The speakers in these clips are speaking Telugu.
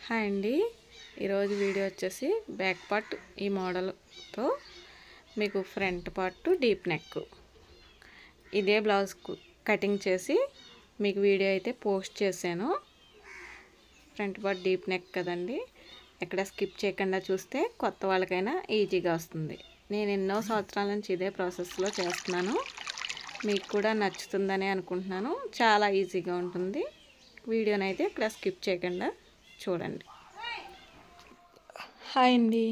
హాయ్ అండి, ఈరోజు వీడియో వచ్చేసి బ్యాక్ పార్ట్ ఈ మోడల్తో మీకు ఫ్రంట్ పార్ట్ డీప్ నెక్ ఇదే బ్లౌజ్ కటింగ్ చేసి మీకు వీడియో అయితే పోస్ట్ చేశాను. ఫ్రంట్ పార్ట్ డీప్ నెక్ కదండి, ఎక్కడ స్కిప్ చేయకుండా చూస్తే కొత్త వాళ్ళకైనా ఈజీగా వస్తుంది. నేను ఎన్నో సంవత్సరాల నుంచి ఇదే ప్రాసెస్లో చేస్తున్నాను. మీకు కూడా నచ్చుతుందని అనుకుంటున్నాను. చాలా ఈజీగా ఉంటుంది. వీడియోని అయితే ఇక్కడ స్కిప్ చేయకుండా చూడండి. హాయ్ అండి,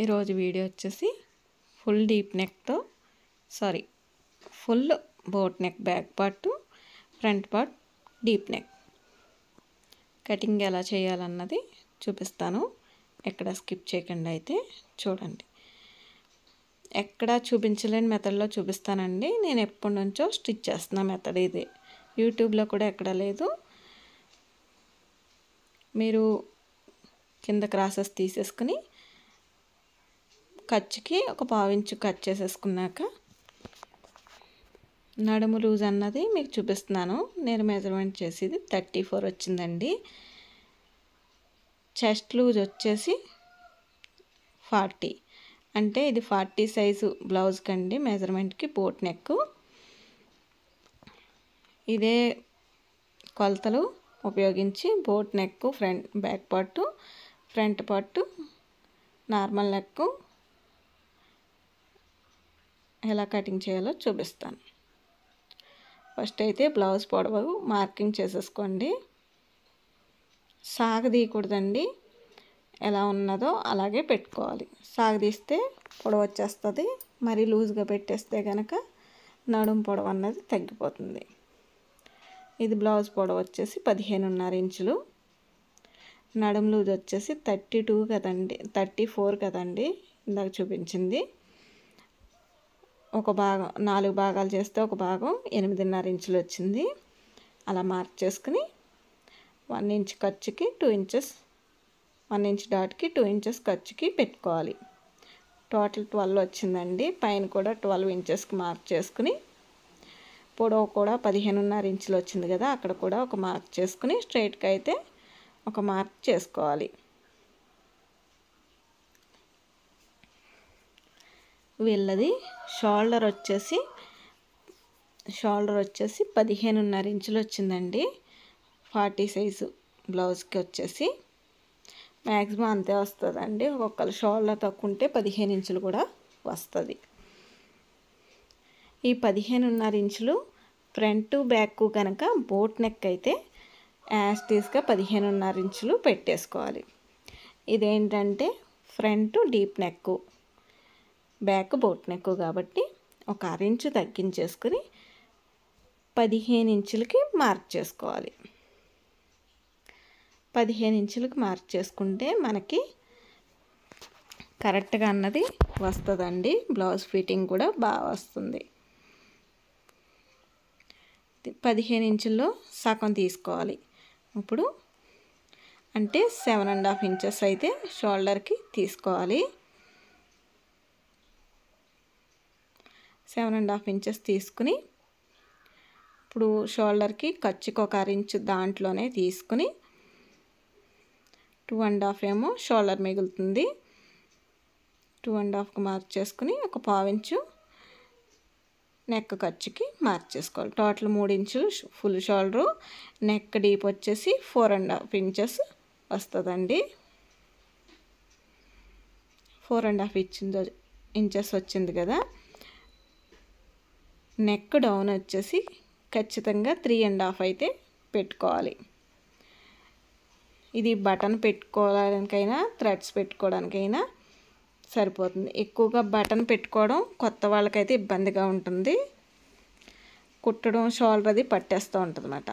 ఈరోజు వీడియో వచ్చేసి ఫుల్ డీప్ నెక్తో full boat neck back part front part deep neck cutting ఎలా చేయాలన్నది చూపిస్తాను. ఎక్కడ స్కిప్ చేయకుండా అయితే చూడండి. ఎక్కడ చూపించలేని మెథడ్లో చూపిస్తానండి. నేను ఎప్పటి నుంచో స్టిచ్ చేస్తున్న మెథడ్ ఇది. యూట్యూబ్లో కూడా ఎక్కడ లేదు. మీరు కింద క్రాసెస్ తీసేసుకుని ఖర్చుకి ఒక పావించు కట్ చేసేసుకున్నాక నడుము లూజ్ అన్నది మీకు చూపిస్తున్నాను. నేను మెజర్మెంట్ చేసేది 34 వచ్చిందండి. చెస్ట్ లూజ్ వచ్చేసి 40, అంటే ఇది 40 సైజు బ్లౌజ్ కండి మెజర్మెంట్కి బోట్ నెక్. ఇదే కొలతలు ఉపయోగించి boat neck back part front part normal neck ఎలా కటింగ్ చేయాలో చూపిస్తాను. ఫస్ట్ అయితే బ్లౌజ్ పొడవు మార్కింగ్ చేసేసుకోండి. సాగదీయకూడదండి, ఎలా ఉన్నదో అలాగే పెట్టుకోవాలి. సాగదీస్తే పొడవు వచ్చేస్తుంది. మరి లూజ్గా పెట్టేస్తే కనుక నడుము పొడవు అన్నది తగ్గిపోతుంది. ఇది బ్లౌజ్ పొడవు వచ్చేసి 15.5 ఇంచులు. నడుము లూజ్ వచ్చేసి 32 కదండి, 34 కదండి ఇందాక చూపించింది. ఒక భాగం 4 భాగాలు చేస్తే ఒక భాగం 8.5 ఇంచులు వచ్చింది. అలా మార్క్ చేసుకుని 1 ఇంచ్ ఖర్చుకి 2 ఇంచెస్ 1 ఇంచ్ డాట్కి 2 ఇంచెస్ ఖర్చుకి పెట్టుకోవాలి. టోటల్ 12 వచ్చిందండి. పైన కూడా 12 ఇంచెస్కి మార్క్ చేసుకుని పొడవు కూడా 15.5 ఇంచులు వచ్చింది కదా, అక్కడ కూడా ఒక మార్క్ చేసుకుని స్ట్రైట్గా అయితే ఒక మార్క్ చేసుకోవాలి. వీళ్ళది షోల్డర్ వచ్చేసి 15.5 ఇంచులు వచ్చిందండి. 40 సైజు బ్లౌజ్కి వచ్చేసి మ్యాక్సిమం అంతే వస్తుందండి. ఒక్కొక్కరు షోల్డర్ తక్కువ ఉంటే 15 ఇంచులు కూడా వస్తుంది. ఈ 15.5 ఇంచులు ఫ్రంట్ బ్యాక్ కనుక బోట్ నెక్ అయితే యాస్టీస్గా 15.5 ఇంచులు పెట్టేసుకోవాలి. ఇదేంటంటే front deep neck back boat neck కాబట్టి ఒక 1/2 ఇంచు తగ్గించేసుకుని 15 ఇంచులకి మార్క్ చేసుకోవాలి. 15 ఇంచులకి మార్క్ చేసుకుంటే మనకి కరెక్ట్గా అన్నది వస్తుందండి. బ్లౌజ్ ఫిట్టింగ్ కూడా బాగా వస్తుంది. 15 ఇంచుల్లో సగం తీసుకోవాలి. ఇప్పుడు అంటే 7.5 ఇంచెస్ అయితే షోల్డర్కి తీసుకోవాలి. 7.5 ఇంచెస్ తీసుకుని ఇప్పుడు షోల్డర్కి ఖర్చుకి ఒక 1/2 ఇంచు దాంట్లోనే తీసుకుని 2.5 ఏమో షోల్డర్ మిగులుతుంది. 2.5కి మార్క్ చేసుకుని ఒక పావించు నెక్ ఖర్చుకి మార్క్ చేసుకోవాలి. టోటల్ 3 ఇంచులు ఫుల్ షోల్డరు. నెక్ డీప్ వచ్చేసి 4.5 వస్తుందండి. 4.5 ఇంచెస్ వచ్చింది కదా. నెక్ డౌన్ వచ్చేసి ఖచ్చితంగా 3.5 అయితే పెట్టుకోవాలి. ఇది బటన్ పెట్టుకోవడానికైనా థ్రెడ్స్ పెట్టుకోవడానికైనా సరిపోతుంది. ఎక్కువగా బటన్ పెట్టుకోవడం కొత్త వాళ్ళకైతే ఇబ్బందిగా ఉంటుంది. కుట్టడం షోల్డర్ అది పట్టేస్తూ ఉంటుంది అన్నమాట.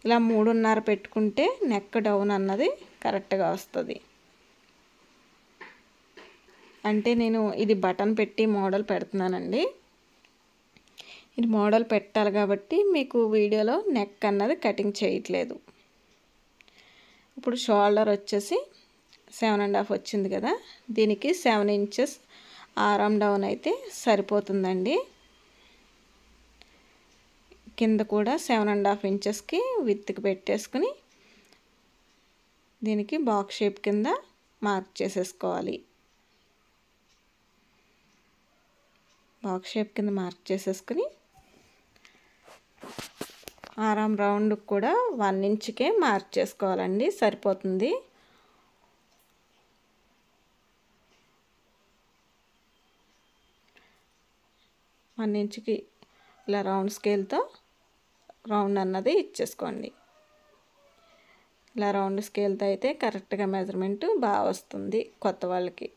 ఇలా 3.5 పెట్టుకుంటే నెక్ డౌన్ అన్నది కరెక్ట్గా వస్తుంది. అంటే నేను ఇది బటన్ పెట్టి మోడల్ పెడుతున్నానండి. ఇది మోడల్ పెట్టాలి కాబట్టి మీకు వీడియోలో నెక్ అన్నది కటింగ్ చేయట్లేదు. ఇప్పుడు షోల్డర్ వచ్చేసి 7.5 వచ్చింది కదా, దీనికి 7 ఇంచెస్ ఆర్మ్ డౌన్ అయితే సరిపోతుందండి. కింద కూడా 7.5 ఇంచెస్కి విత్తుకి పెట్టేసుకుని దీనికి బాక్స్ షేప్ కింద మార్క్ చేసేసుకోవాలి. బాక్స్ షేప్ కింద మార్క్ చేసేసుకుని ఆరాం రౌండ్ కూడా 1 ఇంచ్కే మార్క్ చేసుకోవాలండి, సరిపోతుంది. వన్ ఇంచుకి ఇలా రౌండ్ స్కేల్తో రౌండ్ అన్నది ఇచ్చేసుకోండి. ఇలా రౌండ్ స్కేల్తో అయితే కరెక్ట్గా మెజర్మెంట్ బాగా వస్తుంది కొత్త వాళ్ళకి.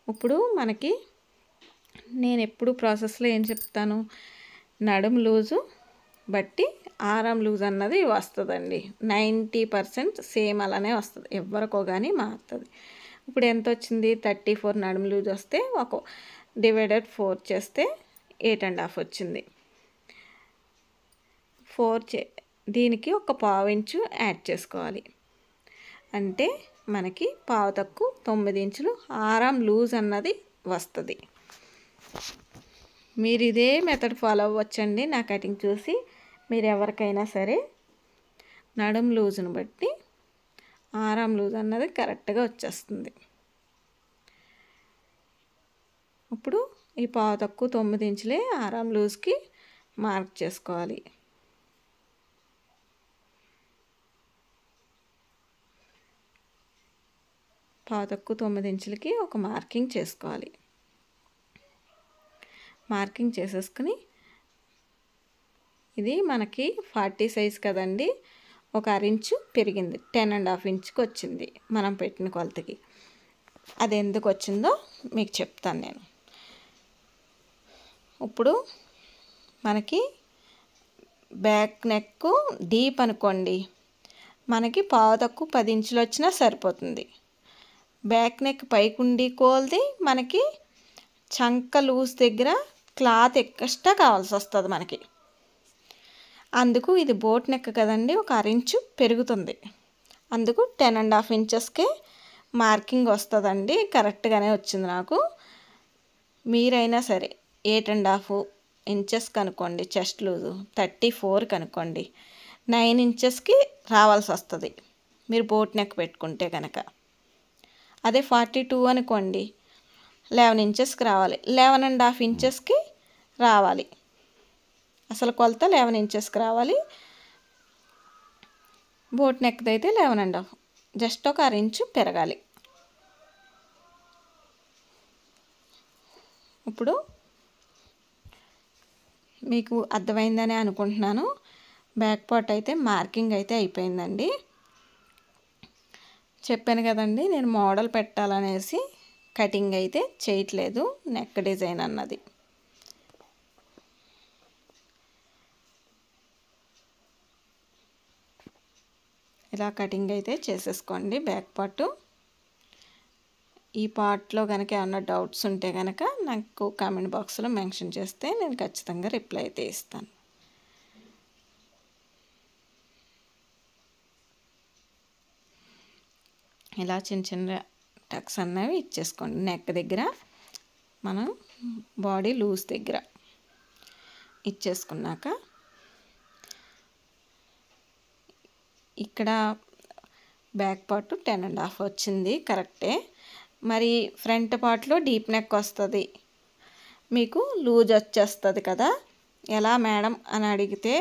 ఇప్పుడు మనకి నేను ఎప్పుడు ప్రాసెస్లో ఏం చెప్తాను, నడుము లూజు బట్టి ఆరాం లూజ్ అన్నది వస్తుందండి. 90% సేమ్ అలానే వస్తుంది, ఎవరికో కానీ మారుతుంది. ఇప్పుడు ఎంత వచ్చింది, 34 నడుము లూజ్ వస్తే ఒక డివైడెడ్ 4 చేస్తే 8.5 వచ్చింది. 4 దీనికి ఒక పావు ఇంచు యాడ్ చేసుకోవాలి. అంటే మనకి పావు తక్కువ 9 ఇంచులు ఆరాం లూజ్ అన్నది వస్తుంది. మీరు ఇదే మెథడ్ ఫాలో అవ్వచ్చండి. నా కటింగ్ చూసి మీరు ఎవరికైనా సరే నడుం లూజ్ను బట్టి ఆరాం లూజ్ అన్నది కరెక్ట్గా వచ్చేస్తుంది. ఇప్పుడు ఈ పావు తక్కువ 9 ఇంచులే ఆరాం లూజ్కి మార్క్ చేసుకోవాలి. పావు తక్కువ 9 ఇంచులకి ఒక మార్కింగ్ చేసుకోవాలి. మార్కింగ్ చేసేసుకుని ఇది మనకి 40 సైజ్ కదండి, ఒక అరించు పెరిగింది, 10.5 ఇంచుకి వచ్చింది మనం పెట్టిన కొలతకి. అది ఎందుకు వచ్చిందో మీకు చెప్తాను నేను. ఇప్పుడు మనకి బ్యాక్ నెక్ డీప్ అనుకోండి, మనకి పావు తక్కువ 10 ఇంచులు వచ్చినా సరిపోతుంది. బ్యాక్ నెక్ పైకుండి కోల్ది మనకి చంక లూజ్ దగ్గర క్లాత్ ఎక్స్ట్రా కావాల్సి వస్తుంది మనకి. అందుకు ఇది బోట్ నెక్ కదండి, ఒక అరించు పెరుగుతుంది. అందుకు 10.5 ఇంచెస్కే మార్కింగ్ వస్తుందండి. కరెక్ట్గానే వచ్చింది నాకు. మీరైనా సరే 8.5 ఇంచెస్ కనుక్కోండి చెస్ట్ లూజు, 34 కనుక్కోండి, 9 ఇంచెస్కి రావాల్సి వస్తుంది మీరు బోట్ నెక్ పెట్టుకుంటే కనుక. అదే 42 అనుకోండి 11 ఇంచెస్కి రావాలి, 11.5 ఇంచెస్కి రావాలి. అసలు కొలత 11 ఇంచెస్కి రావాలి. బోట్ నెక్ది అయితే 11.5, జస్ట్ ఒక 1 ఇంచు పెరగాలి. ఇప్పుడు మీకు అర్థమైందని అనుకుంటున్నాను. బ్యాక్ పార్ట్ అయితే మార్కింగ్ అయితే అయిపోయిందండి. చెప్పాను కదండి, నేను మోడల్ పెట్టాలనేసి కటింగ్ అయితే చేయట్లేదు, నెక్ డిజైన్ అన్నది. ఇలా కటింగ్ అయితే చేసేసుకోండి బ్యాక్ పార్ట్. ఈ పార్ట్లో కనుక ఏమన్నా డౌట్స్ ఉంటే కనుక నాకు కామెంట్ బాక్స్లో మెన్షన్ చేస్తే నేను ఖచ్చితంగా రిప్లై అయితే ఇస్తాను. ఇలా చిన్న చిన్న టక్స్ అన్నవి ఇచ్చేసుకోండి. నెక్ దగ్గర మనం బాడీ లూజ్ దగ్గర ఇచ్చేసుకున్నాక ఇక్కడ బ్యాక్ పార్ట్ 10.5 వచ్చింది కరెక్టే. మరి ఫ్రంట్ పార్ట్లో డీప్ నెక్ వస్తుంది, మీకు లూజ్ వచ్చేస్తుంది కదా, ఎలా మేడం అని అడిగితే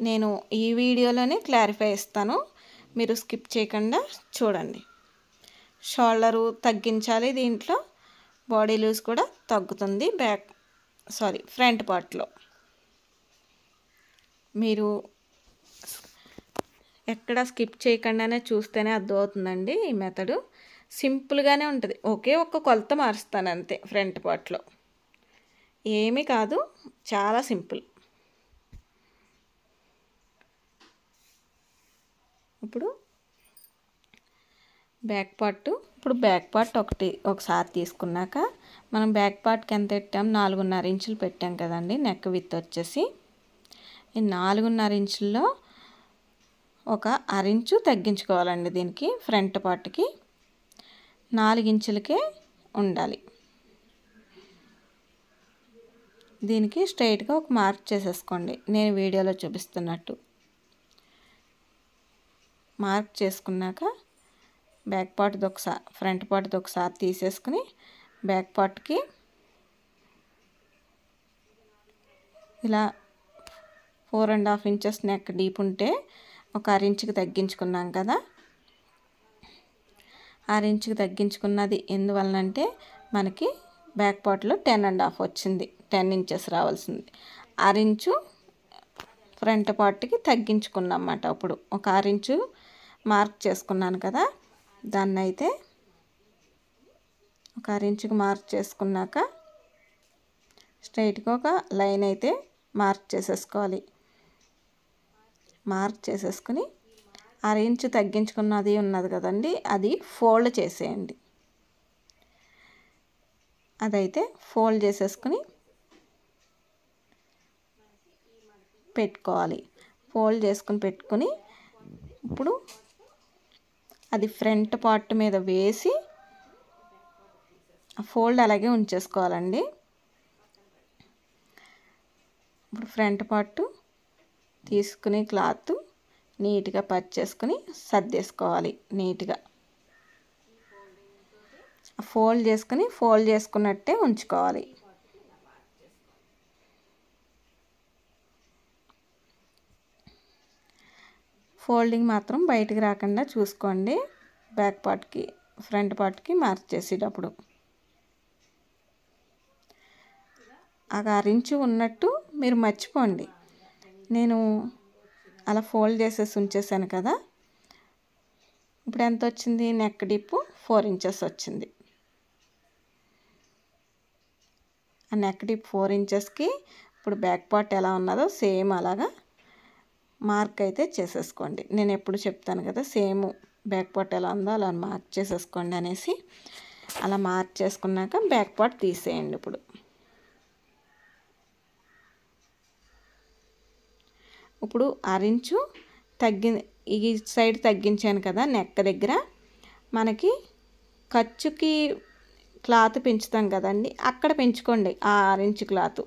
నేను ఈ వీడియోలోనే క్లారిఫై ఇస్తాను, మీరు స్కిప్ చేయకుండా చూడండి. షోల్డరు తగ్గించాలి, దీంట్లో బాడీ లూజ్ కూడా తగ్గుతుంది ఫ్రంట్ పార్ట్లో. మీరు ఎక్కడ స్కిప్ చేయకుండానే చూస్తేనే అర్థమవుతుందండి. ఈ మెథడు సింపుల్గానే ఉంటుంది, ఒకే ఒక్క కొలత మారుస్తాను అంతే. ఫ్రంట్ పార్ట్లో ఏమీ కాదు, చాలా సింపుల్. ఇప్పుడు బ్యాక్ పార్ట్ ఒకసారి తీసుకున్నాక మనం బ్యాక్ పార్ట్కి ఎంత పెట్టాం, 4.5 ఇంచులు పెట్టాం కదండి. నెక్ విత్ వచ్చేసి ఈ 4.5 ఇంచుల్లో ఒక 1 ఇంచు తగ్గించుకోవాలండి. దీనికి ఫ్రంట్ పార్ట్కి 4 ఇంచులకే ఉండాలి. దీనికి స్ట్రైట్గా ఒక మార్క్ చేసేసుకోండి, నేను వీడియోలో చూపిస్తున్నట్టు. మార్క్ చేసుకున్నాక బ్యాక్ పార్ట్ది ఒకసారి ఫ్రంట్ పార్ట్ది ఒకసారి తీసేసుకుని బ్యాక్ పార్ట్కి ఇలా 4.5 ఇంచెస్ నెక్ డీప్ ఉంటే ఒక 6 ఇంచుకి తగ్గించుకున్నాం కదా. 6 ఇంచుకి తగ్గించుకున్నది ఎందువలనంటే మనకి బ్యాక్ పార్ట్లో 10.5 వచ్చింది, 10 ఇంచెస్ రావాల్సింది. 6 ఇంచు ఫ్రంట్ పార్ట్కి తగ్గించుకున్నాం అన్నమాట. అప్పుడు ఒక 6 ఇంచు మార్క్ చేసుకున్నాను కదా, దాన్ని అయితే ఒక 6 ఇంచుకి మార్క్ చేసుకున్నాక స్ట్రైట్గా ఒక లైన్ అయితే మార్క్ చేసేసుకోవాలి. మార్క్ చేసేసుకుని 6 ఇంచు తగ్గించుకున్నది ఉన్నది కదండి, అది ఫోల్డ్ చేసేయండి. అదైతే ఫోల్డ్ చేసేసుకుని పెట్టుకోవాలి. ఫోల్డ్ చేసుకుని పెట్టుకుని ఇప్పుడు అది ఫ్రంట్ పార్ట్ మీద వేసి ఫోల్డ్ అలాగే ఉంచేసుకోవాలండి. ఇప్పుడు ఫ్రంట్ పార్ట్ తీసుకుని క్లాత్ నీట్గా పర్చేసుకుని సర్దేసుకోవాలి. నీట్గా ఫోల్డ్ చేసుకున్నట్టే ఉంచుకోవాలి. ఫోల్డింగ్ మాత్రం బయటికి రాకుండా చూసుకోండి. బ్యాక్ పార్ట్కి ఫ్రంట్ పార్ట్కి మార్క్ చేసేటప్పుడు ఆ 6 ఇంచు ఉన్నట్టు మీరు మర్చిపోండి. నేను అలా ఫోల్డ్ చేసేసి ఉంచేసాను కదా. ఇప్పుడు ఎంత వచ్చింది, నెక్ డీప్ 4 ఇంచెస్ వచ్చింది. ఆ నెక్ డీప్ 4 ఇంచెస్కి ఇప్పుడు బ్యాక్ పార్ట్ ఎలా ఉన్నదో సేమ్ అలాగా మార్క్ అయితే చేసేసుకోండి. నేను ఎప్పుడు చెప్తాను కదా, సేమ్ బ్యాక్ పార్ట్ ఎలా ఉందో అలా మార్క్ చేసేసుకోండి అనేసి. అలా మార్క్ చేసుకున్నాక బ్యాక్ పార్ట్ తీసేయండి. ఇప్పుడు 6 ఇంచు ఈ సైడ్ తగ్గించాను కదా, నెక్ దగ్గర మనకి ఖర్చుకి క్లాత్ పెంచుతాం కదండి, అక్కడ పెంచుకోండి. ఆ 6 ఇంచు క్లాత్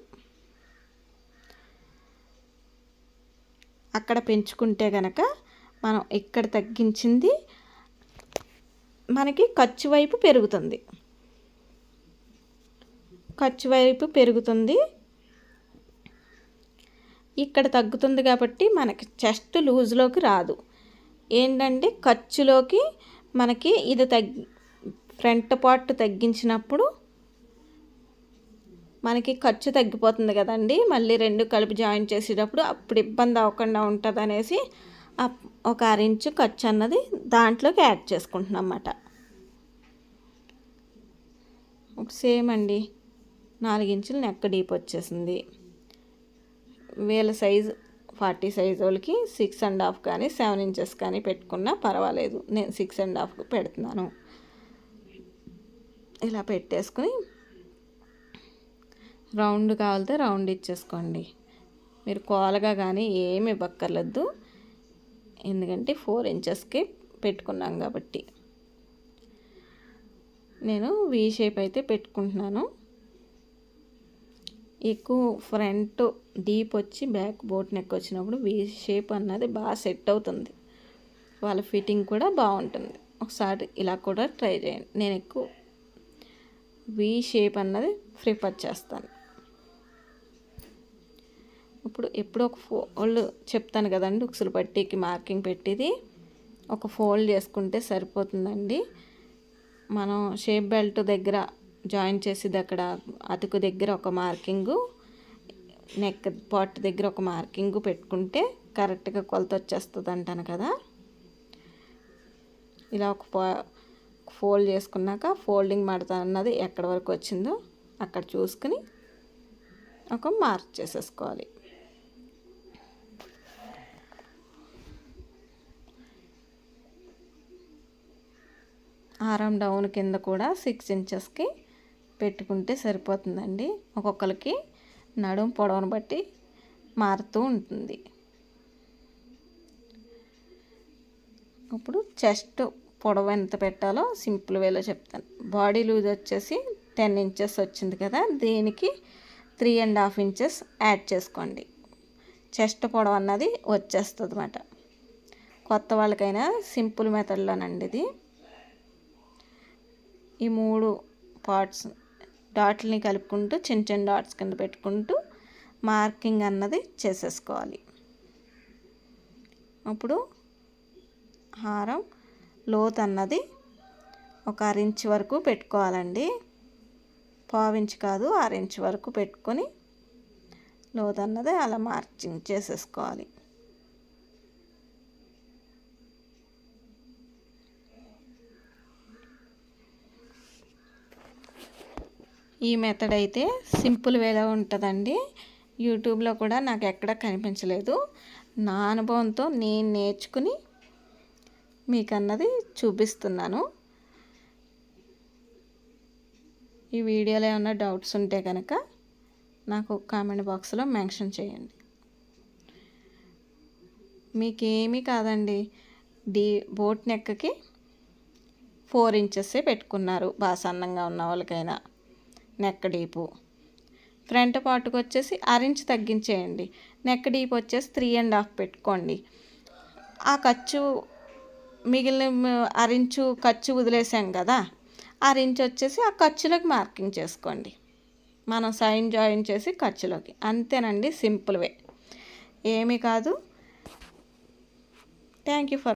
అక్కడ పెంచుకుంటే కనుక మనం ఇక్కడ తగ్గించింది మనకి ఖర్చు వైపు పెరుగుతుంది. ఇక్కడ తగ్గుతుంది కాబట్టి మనకి చెస్ట్ లూజ్లోకి రాదు. ఏంటంటే ఖర్చులోకి మనకి ఇది ఫ్రంట్ పార్ట్ తగ్గించినప్పుడు మనకి ఖర్చు తగ్గిపోతుంది కదండి. మళ్ళీ రెండు కలిపి జాయిన్ చేసేటప్పుడు అప్పుడు ఇబ్బంది అవ్వకుండా ఉంటుంది అనేసి ఒక 6 ఇంచు ఖర్చు అన్నది దాంట్లోకి యాడ్ చేసుకుంటున్నాం అన్నమాట. సేమ్ అండి, 4 ఇంచులు నెక్ డీప్ వచ్చేసింది. వీళ్ళ సైజు 40 సైజు వాళ్ళకి 6.5 కానీ 7 ఇంచెస్ కానీ పెట్టుకున్నా పర్వాలేదు. నేను 6.5 పెడుతున్నాను. ఇలా పెట్టేసుకుని రౌండ్ కావాలితే రౌండ్ ఇచ్చేసుకోండి. మీరు కోలగా కానీ ఏమి ఇవ్వక్కర్లేదు, ఎందుకంటే 4 ఇంచెస్కి పెట్టుకున్నాం కాబట్టి. నేను వీ షేప్ అయితే పెట్టుకుంటున్నాను. ఎక్కువ ఫ్రంట్ డీప్ వచ్చి బ్యాక్ బోట్ నెక్ వచ్చినప్పుడు వీ షేప్ అన్నది బాగా సెట్ అవుతుంది, వాళ్ళ ఫిట్టింగ్ కూడా బాగుంటుంది. ఒకసారి ఇలా కూడా ట్రై చేయండి. నేను ఎక్కువ వీ షేప్ అన్నది ప్రిఫర్ చేస్తాను. ఇప్పుడు ఎప్పుడు ఒక ఫోల్డ్ చెప్తాను కదండి, ఉక్సులు పట్టీకి మార్కింగ్ పెట్టేది ఒక ఫోల్డ్ చేసుకుంటే సరిపోతుందండి. మనం షేప్ బెల్ట్ దగ్గర జాయిన్ చేసేది అక్కడ అతుకు దగ్గర ఒక మార్కింగు, నెక్ పార్ట్ దగ్గర ఒక మార్కింగు పెట్టుకుంటే కరెక్ట్గా కొలత వచ్చేస్తుంది అంటాను కదా. ఇలా ఒక ఫోల్డ్ చేసుకున్నాక ఫోల్డింగ్ మడత అన్నది ఎక్కడి వరకు వచ్చిందో అక్కడ చూసుకుని ఒక మార్క్ చేసేసుకోవాలి. ఆర్మ్ డౌన్ కింద కూడా 6 ఇంచెస్కి పెట్టుకుంటే సరిపోతుందండి. ఒక్కొక్కరికి నడుం పొడవును బట్టి మారుతూ ఉంటుంది. ఇప్పుడు చెస్ట్ పొడవు ఎంత పెట్టాలో సింపుల్ వేలో చెప్తాను. బాడీ లూజ్ వచ్చేసి 10 ఇంచెస్ వచ్చింది కదా, దీనికి 3.5 ఇంచెస్ యాడ్ చేసుకోండి. చెస్ట్ పొడవు అన్నది వచ్చేస్తుంది అన్నమాట. కొత్త వాళ్ళకైనా సింపుల్ మెథడ్లోనండి ఇది. ఈ 3 పార్ట్స్ డాట్లని కలుపుకుంటూ చిన్న చిన్న డాట్స్ కింద పెట్టుకుంటూ మార్కింగ్ అన్నది చేసేసుకోవాలి. అప్పుడు హారం లోతు అన్నది ఒక 1/2 ఇంచ్ వరకు పెట్టుకోవాలండి. 1/2 ఇంచ్ కాదు, 1/2 ఇంచ్ వరకు పెట్టుకొని లోతు అన్నది అలా మార్కింగ్ చేసేసుకోవాలి. ఈ మెథడ్ అయితే సింపుల్ వేలో ఉంటుందండి. యూట్యూబ్లో కూడా నాకు ఎక్కడ కనిపించలేదు. నా అనుభవంతో నేను నేర్చుకుని మీకు అన్నది చూపిస్తున్నాను. ఈ వీడియోలో ఏమైనా డౌట్స్ ఉంటే కనుక నాకు కామెంట్ బాక్స్లో మెన్షన్ చేయండి. మీకేమీ కాదండి, బోట్ నెక్కి 4 ఇంచెస్ పెట్టుకున్నారు బాగా సన్నంగా ఉన్న వాళ్ళకైనా. నెక్ డీపు ఫ్రంట్ పార్ట్కి వచ్చేసి 1/2 ఇంచ్ తగ్గించేయండి. నెక్ డీప్ వచ్చేసి 3.5 పెట్టుకోండి. ఆ ఖర్చు మిగిలిన 1/2 ఇంచు ఖర్చు వదిలేసాం కదా, 1/2 ఇంచ్ వచ్చేసి ఆ ఖర్చులోకి మార్కింగ్ చేసుకోండి. మనం సైన్ జాయిన్ చేసి ఖర్చులోకి, అంతేనండి, సింపుల్ వే, ఏమీ కాదు. Thank you for